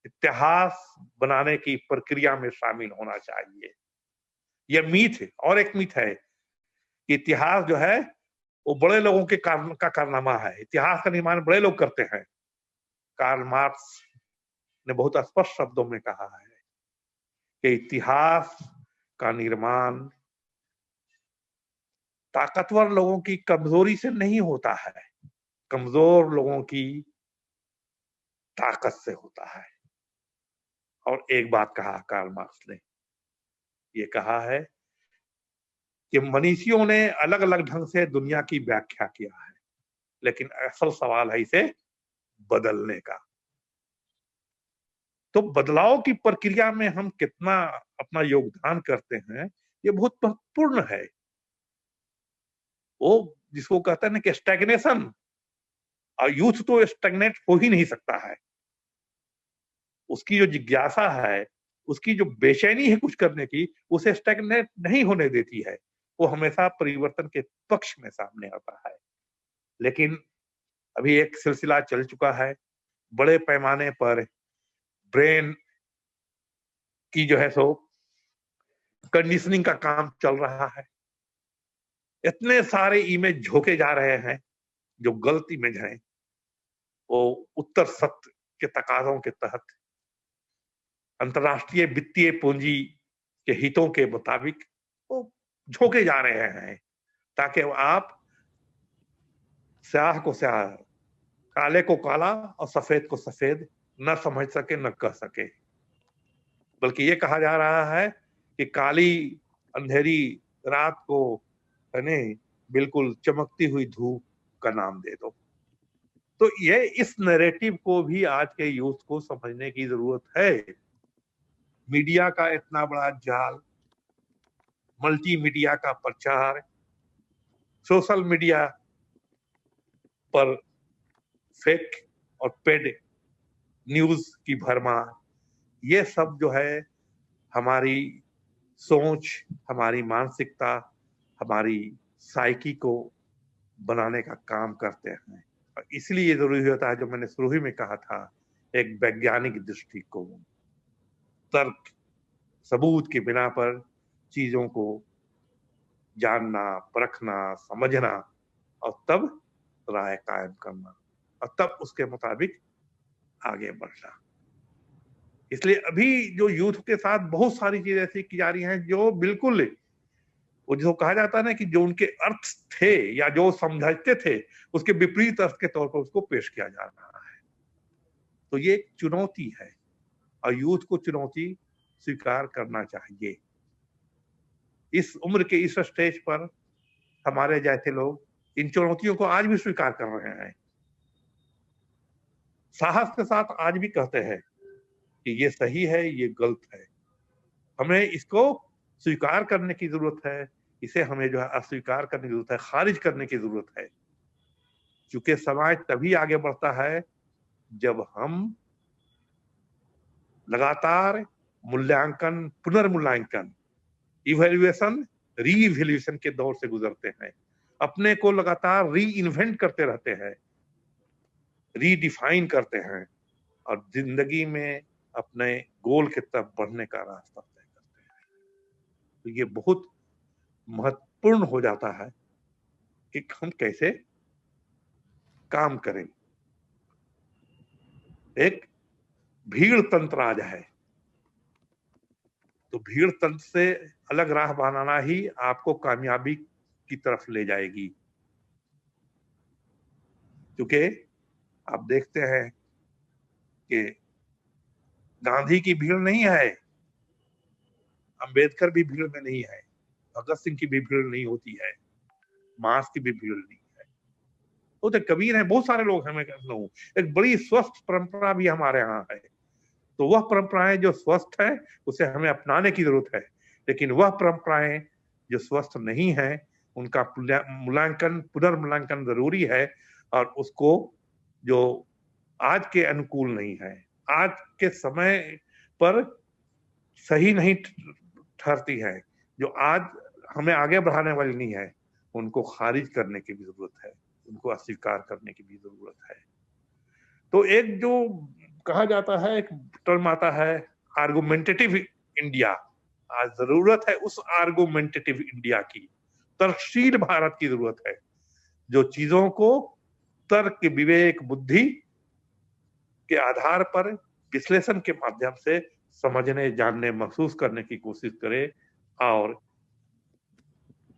इतिहास बनाने की प्रक्रिया में शामिल होना चाहिए। यह मीथ है। और एक मीथ है कि इतिहास जो है वो बड़े लोगों के का कारनामा है, इतिहास का निर्माण बड़े लोग करते हैं। कार्ल मार्क्स ने बहुत स्पष्ट शब्दों में कहा है कि इतिहास का निर्माण ताकतवर लोगों की कमजोरी से नहीं होता है, कमजोर लोगों की ताकत से होता है। और एक बात कहा कार्ल मार्क्स ने, ये कहा है कि मनीषियों ने अलग अलग ढंग से दुनिया की व्याख्या किया है, लेकिन असल सवाल है इसे बदलने का। तो बदलाव की प्रक्रिया में हम कितना अपना योगदान करते हैं, ये बहुत महत्वपूर्ण है। वो जिसको कहते हैं ना कि स्टैग्नेशन, और यूथ तो स्टैग्नेट हो ही नहीं सकता है। उसकी जो जिज्ञासा है, उसकी जो बेचैनी है कुछ करने की, उसे स्टैग्नेट नहीं होने देती है। वो हमेशा परिवर्तन के पक्ष में सामने आता है। लेकिन अभी एक सिलसिला चल चुका है, बड़े पैमाने पर ब्रेन की जो है सो कंडीशनिंग का काम चल रहा है। इतने सारे इमेज झोंके जा रहे हैं जो गलत इमेज हैं, वो उत्तर सत्य के तकाजों के तहत अंतरराष्ट्रीय वित्तीय पूंजी के हितों के मुताबिक वो झोंके जा रहे हैं, ताकि आप स्याह को स्याह, काले को काला और सफेद को सफेद न समझ सके, न कह सके। बल्कि ये कहा जा रहा है कि काली अंधेरी रात को बिल्कुल चमकती हुई धूप का नाम दे दो। तो ये इस नैरेटिव को भी आज के यूथ को समझने की जरूरत है। मीडिया का इतना बड़ा जाल, मल्टीमीडिया का प्रचार, सोशल मीडिया पर फेक और पेड न्यूज की भरमार, ये सब जो है हमारी सोच, हमारी मानसिकता, हमारी साइकी को बनाने का काम करते हैं। और इसलिए जरूरी होता है, जो मैंने शुरू ही में कहा था, एक वैज्ञानिक दृष्टिकोण, तर्क सबूत के बिना पर चीजों को जानना, परखना, समझना, और तब राय कायम करना, और तब उसके मुताबिक आगे बढ़ना। इसलिए अभी जो यूथ के साथ बहुत सारी चीजें ऐसी की जा रही हैं जो बिल्कुल, वो जो कहा जाता है ना कि जो उनके अर्थ थे या जो समझते थे, उसके विपरीत अर्थ के तौर पर उसको पेश किया जा रहा है। तो ये एक चुनौती है, और यूथ को चुनौती स्वीकार करना चाहिए। इस उम्र के इस स्टेज पर हमारे जैसे लोग इन चुनौतियों को आज भी स्वीकार कर रहे हैं, साहस के साथ आज भी कहते हैं कि ये सही है, ये गलत है। हमें इसको स्वीकार करने की जरूरत है, इसे हमें जो है अस्वीकार करने की जरूरत है, खारिज करने की जरूरत है। क्योंकि समाज तभी आगे बढ़ता है जब हम लगातार मूल्यांकन, पुनर्मूल्यांकन, इवैल्यूएशन, री इवैल्यूएशन के दौर से गुजरते हैं, अपने को लगातार री इन्वेंट करते रहते हैं, रीडिफाइन करते हैं और जिंदगी में अपने गोल की तरफ बढ़ने का रास्ता तय करते हैं। तो ये बहुत महत्वपूर्ण हो जाता है कि हम कैसे काम करें। एक भीड़ तंत्र आज है, तो भीड़ तंत्र से अलग राह बनाना ही आपको कामयाबी की तरफ ले जाएगी। क्योंकि आप देखते हैं कि गांधी की भीड़ नहीं है, अंबेडकर भी भीड़ में नहीं है, भगत सिंह की भी भीड़ नहीं होती है, मास की भी भीड़ नहीं है। वो तो कबीर है, बहुत सारे लोग हैं। मैं कहता हूँ एक बड़ी स्वस्थ परंपरा भी हमारे यहाँ है। तो वह परंपराएं जो स्वस्थ है उसे हमें अपनाने की जरूरत है, लेकिन वह परंपराएं जो स्वस्थ नहीं है उनका मूल्यांकन, पुनर्मूल्यांकन जरूरी है। और उसको जो आज के अनुकूल नहीं है, आज के समय पर सही नहीं ठहरती है, जो आज हमें आगे बढ़ाने वाली नहीं है, उनको खारिज करने की भी जरूरत है, उनको अस्वीकार करने की भी जरूरत है। तो एक जो कहा जाता है, एक टर्म आता है आर्गुमेंटेटिव इंडिया। आज जरूरत है उस आर्गुमेंटेटिव इंडिया की, तर्कशील भारत की जरूरत है, जो चीजों को तर्क, विवेक, बुद्धि के आधार पर विश्लेषण के माध्यम से समझने, जानने, महसूस करने की कोशिश करे और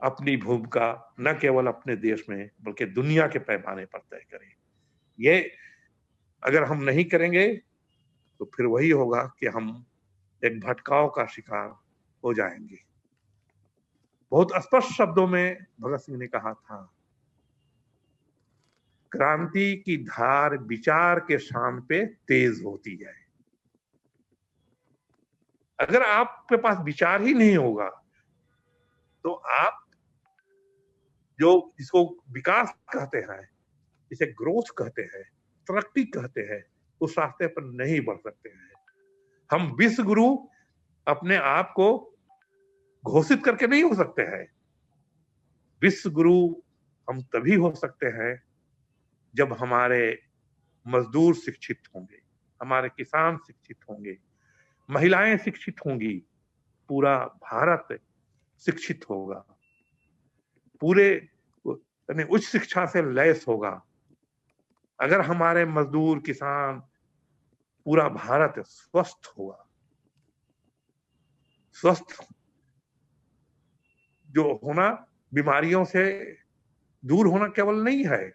अपनी भूमिका न केवल अपने देश में बल्कि दुनिया के पैमाने पर तय करे। ये अगर हम नहीं करेंगे तो फिर वही होगा कि हम एक भटकाव का शिकार हो जाएंगे। बहुत स्पष्ट शब्दों में भगत सिंह ने कहा था, क्रांति की धार विचार के शान पे तेज होती है। अगर आपके पास विचार ही नहीं होगा तो आप जो इसको विकास कहते हैं, इसे ग्रोथ कहते हैं, तरक्की कहते हैं, उस रास्ते पर नहीं बढ़ सकते हैं। हम विश्व गुरु अपने आप को घोषित करके नहीं हो सकते हैं। विश्व गुरु हम तभी हो सकते हैं जब हमारे मजदूर शिक्षित होंगे, हमारे किसान शिक्षित होंगे, महिलाएं शिक्षित होंगी, पूरा भारत शिक्षित होगा, पूरे उच्च शिक्षा से लैस होगा। अगर हमारे मजदूर, किसान, पूरा भारत स्वस्थ होगा, स्वस्थ जो होना बीमारियों से दूर होना केवल नहीं है,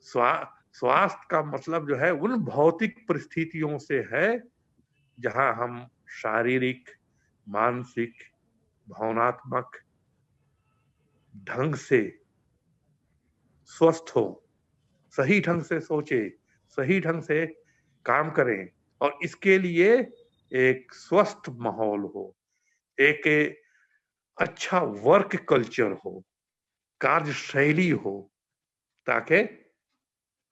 स्वास्थ्य का मतलब जो है उन भौतिक परिस्थितियों से है जहां हम शारीरिक, मानसिक, भावनात्मक ढंग से स्वस्थ हो, सही ढंग से सोचे, सही ढंग से काम करें और इसके लिए एक स्वस्थ माहौल हो, एक अच्छा वर्क कल्चर हो, कार्यशैली हो, ताकि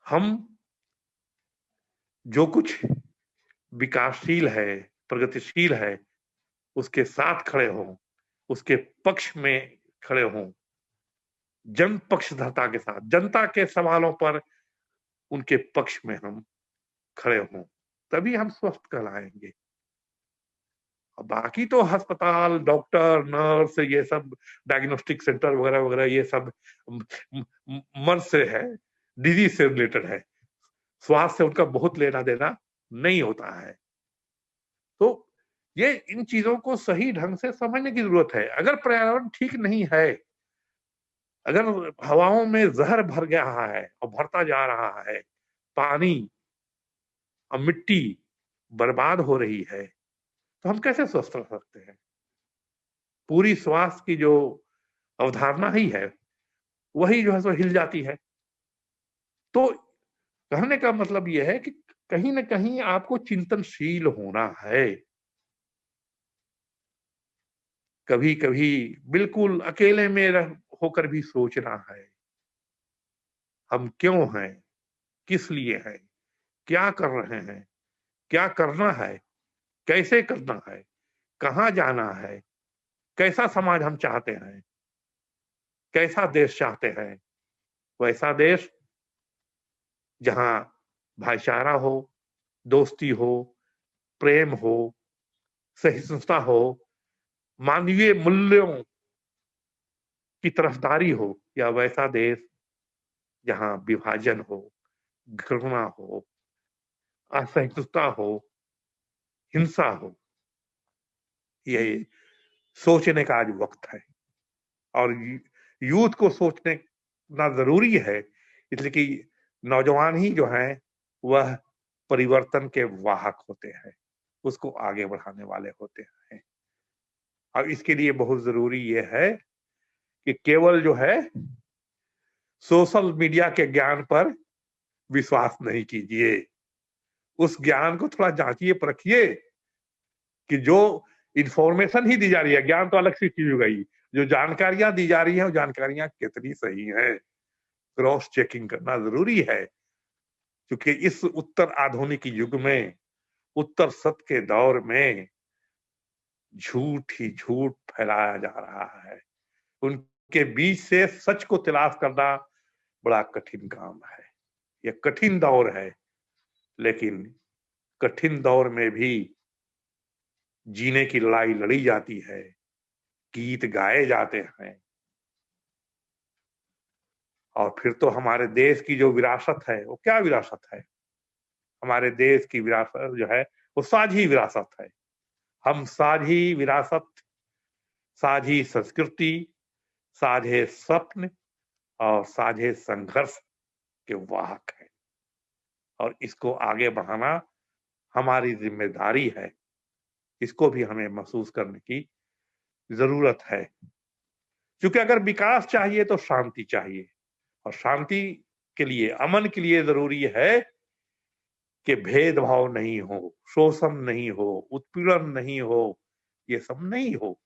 हम जो कुछ विकासशील है, प्रगतिशील है, उसके साथ खड़े हों, उसके पक्ष में खड़े हों, जन पक्षधरता के साथ, जनता के सवालों पर उनके पक्ष में हम खड़े हों, तभी हम स्वस्थ कहलाएंगे। बाकी तो अस्पताल, डॉक्टर, नर्स, ये सब डायग्नोस्टिक सेंटर वगैरह वगैरह, ये सब मर्ज से है, डिजीज से रिलेटेड है, स्वास्थ्य से उनका बहुत लेना देना नहीं होता है। तो ये इन चीजों को सही ढंग से समझने की जरूरत है। अगर पर्यावरण ठीक नहीं है, अगर हवाओं में जहर भर गया है और भरता जा रहा है, पानी और मिट्टी बर्बाद हो रही है, तो हम कैसे स्वस्थ रह सकते हैं? पूरी स्वास्थ्य की जो अवधारणा ही है, वही जो है सो हिल जाती है। तो कहने का मतलब ये है कि कहीं न कहीं आपको चिंतनशील होना है। कभी-कभी बिल्कुल अकेले में रह होकर भी सोचना है। हम क्यों हैं? किस लिए हैं? क्या कर रहे हैं? क्या करना है? कैसे करना है? कहाँ जाना है? कैसा समाज हम चाहते हैं? कैसा देश चाहते हैं? वैसा देश जहाँ भाईचारा हो, दोस्ती हो, प्रेम हो, सहिष्णुता हो, मानवीय मूल्यों की तरफदारी हो, या वैसा देश जहाँ विभाजन हो, घृणा हो, असहिष्णुता हो, हिंसा हो। ये सोचने का आज वक्त है और यूथ को सोचने ना जरूरी है, इसलिए कि नौजवान ही जो हैं वह परिवर्तन के वाहक होते हैं, उसको आगे बढ़ाने वाले होते हैं। अब इसके लिए बहुत जरूरी ये है कि केवल जो है सोशल मीडिया के ज्ञान पर विश्वास नहीं कीजिए। उस ज्ञान को थोड़ा जांचिए परखिए कि जो इंफॉर्मेशन ही दी जा रही है, ज्ञान तो अलग सी चीज हो गई, जो जानकारियां दी जा रही हैं वो जानकारियां कितनी सही हैं, क्रॉस चेकिंग करना जरूरी है। क्योंकि इस उत्तर आधुनिक युग में, उत्तर सत्य के दौर में झूठ ही झूठ फैलाया जा रहा है। उनके बीच से सच को तलाश करना बड़ा कठिन काम है। यह कठिन दौर है, लेकिन कठिन दौर में भी जीने की लड़ाई लड़ी जाती है, गीत गाए जाते हैं। और फिर तो हमारे देश की जो विरासत है, वो क्या विरासत है? हमारे देश की विरासत जो है वो साझी विरासत है। हम साझी विरासत, साझी संस्कृति, साझे स्वप्न और साझे संघर्ष के वाहक हैं और इसको आगे बढ़ाना हमारी जिम्मेदारी है। इसको भी हमें महसूस करने की जरूरत है, क्योंकि अगर विकास चाहिए तो शांति चाहिए और शांति के लिए, अमन के लिए जरूरी है कि भेदभाव नहीं हो, शोषण नहीं हो, उत्पीड़न नहीं हो, ये सब नहीं हो।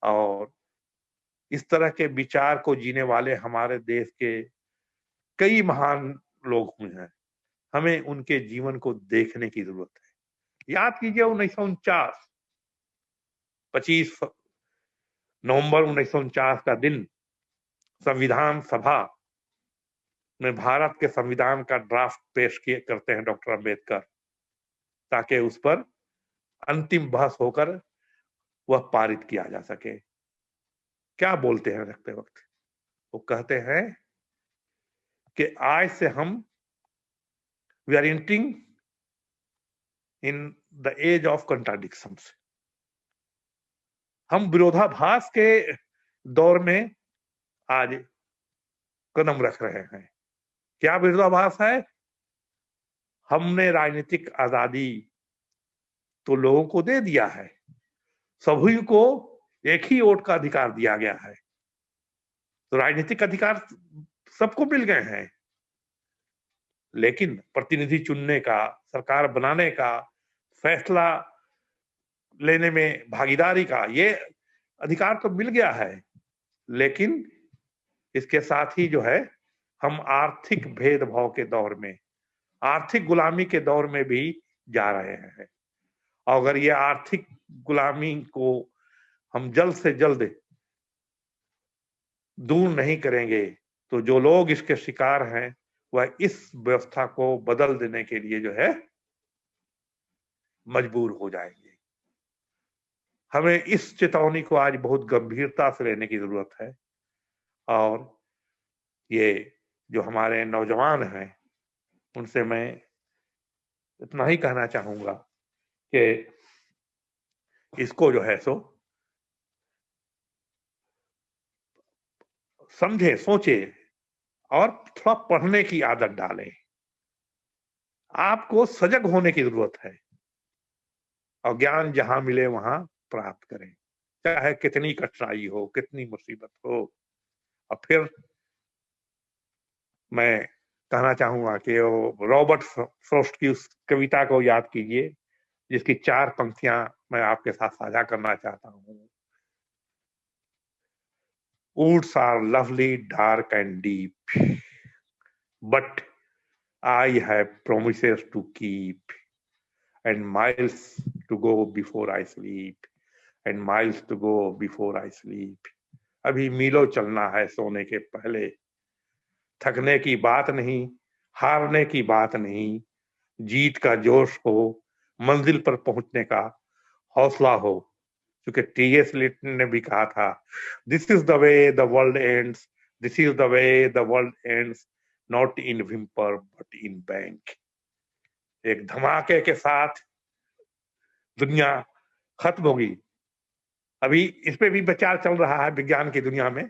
और इस तरह के विचार को जीने वाले हमारे देश के कई महान लोग हुए हैं, हमें उनके जीवन को देखने की जरूरत है। याद कीजिए 1949, 25 नवंबर 1949 का दिन संविधान सभा में भारत के संविधान का ड्राफ्ट पेश किए करते हैं डॉक्टर अंबेडकर, ताकि उस पर अंतिम बहस होकर वह पारित किया जा सके। क्या बोलते हैं रखते वक्त? वो कहते हैं कि आज से हम we are entering in the age of contradictions. हम विरोधाभास के दौर में आज कदम रख रहे हैं। क्या विरोधाभास है? हमने राजनीतिक आजादी तो लोगों को दे दिया है, सभी को एक ही वोट का अधिकार दिया गया है, तो राजनीतिक अधिकार सबको मिल गए हैं, लेकिन प्रतिनिधि चुनने का, सरकार बनाने का, फैसला लेने में भागीदारी का ये अधिकार तो मिल गया है, लेकिन इसके साथ ही जो है हम आर्थिक भेदभाव के दौर में, आर्थिक गुलामी के दौर में भी जा रहे हैं। और अगर ये आर्थिक गुलामी को हम जल्द से जल्द दूर नहीं करेंगे तो जो लोग इसके शिकार हैं वह इस व्यवस्था को बदल देने के लिए जो है मजबूर हो जाएंगे। हमें इस चेतावनी को आज बहुत गंभीरता से लेने की जरूरत है और ये जो हमारे नौजवान हैं उनसे मैं इतना ही कहना चाहूंगा कि इसको जो है सो समझे, सोचे और थोड़ा पढ़ने की आदत डालें। आपको सजग होने की जरूरत है। और ज्ञान जहां मिले वहां प्राप्त करें, चाहे कितनी कठिनाई हो, कितनी मुसीबत हो। और फिर मैं कहना चाहूंगा कि वो रॉबर्ट फ्रॉस्ट की उस कविता को याद कीजिए, जिसकी 4 पंक्तियां मैं आपके साथ साझा करना चाहता हूं। Woods are lovely, dark and deep, but I have promises to keep, and miles to go before I sleep, and miles to go before I sleep. अभी मीलों चलना है सोने के पहले, थकने की बात नहीं, हारने की बात नहीं, जीत का जोश हो, मंजिल पर पहुंचने का हौसला हो। क्योंकि टी.एस. लिटन ने भी कहा था, this is the way the world ends, this is the way the world ends, not in whimper but in bank. एक धमाके के साथ दुनिया खत्म होगी। अभी इस पे भी विचार चल रहा है विज्ञान की दुनिया में,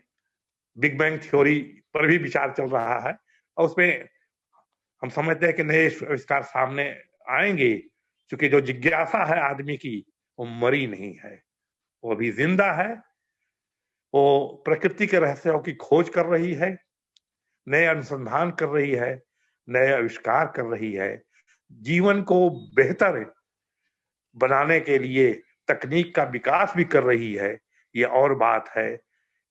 बिग बैंग थ्योरी पर भी विचार चल रहा है, और उसमें हम समझते हैं कि नए आविष्कार सामने आएंगे, क्योंकि जो जिज्ञासा है आदमी की वो मरी नहीं है, वो अभी जिंदा है। वो प्रकृति के रहस्यों की खोज कर रही है, नए अनुसंधान कर रही है, नए आविष्कार कर रही है, जीवन को बेहतर बनाने के लिए तकनीक का विकास भी कर रही है। ये और बात है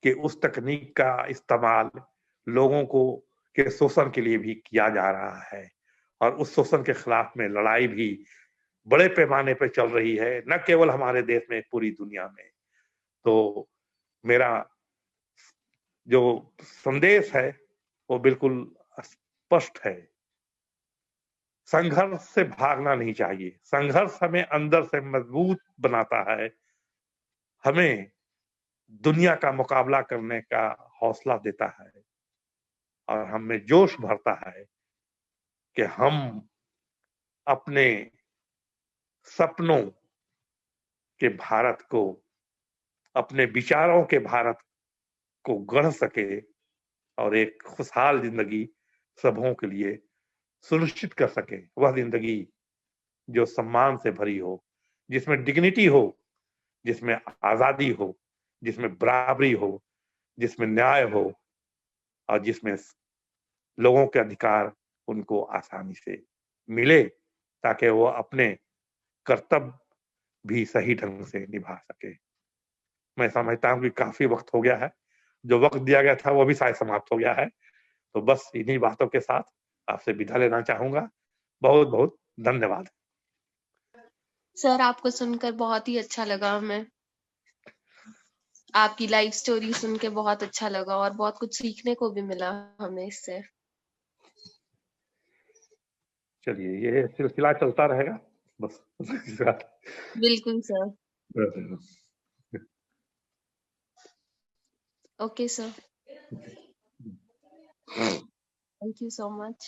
कि उस तकनीक का इस्तेमाल लोगों को के शोषण के लिए भी किया जा रहा है, और उस शोषण के खिलाफ में लड़ाई भी बड़े पैमाने पर चल रही है, न केवल हमारे देश में, पूरी दुनिया में। तो मेरा जो संदेश है वो बिल्कुल स्पष्ट है, संघर्ष से भागना नहीं चाहिए। संघर्ष हमें अंदर से मजबूत बनाता है, हमें दुनिया का मुकाबला करने का हौसला देता है, और हमें जोश भरता है कि हम अपने सपनों के भारत को, अपने विचारों के भारत को गढ़ सके, और एक खुशहाल जिंदगी सबों के लिए सुनिश्चित कर सके। वह जिंदगी जो सम्मान से भरी हो, जिसमें डिग्निटी हो, जिसमें आजादी हो, जिसमें बराबरी हो, जिसमें न्याय हो, और जिसमें लोगों के अधिकार उनको आसानी से मिले, ताकि वो अपने कर्तव्य भी सही ढंग से निभा सके। मैं समझता हूँ कि काफी वक्त हो गया है, जो वक्त दिया गया था वो भी शायद समाप्त हो गया है। तो बस इन्हीं बातों के साथ आपसे विदा लेना चाहूंगा। बहुत बहुत धन्यवाद। सर, आपको सुनकर बहुत ही अच्छा लगा हमें। आपकी लाइफ स्टोरी सुन के बहुत अच्छा लगा, और बहुत कुछ सीखने को भी मिला हमें इससे। चलिए, ये सिलसिला चलता रहेगा बस। बिल्कुल sir. Okay sir, thank you so much.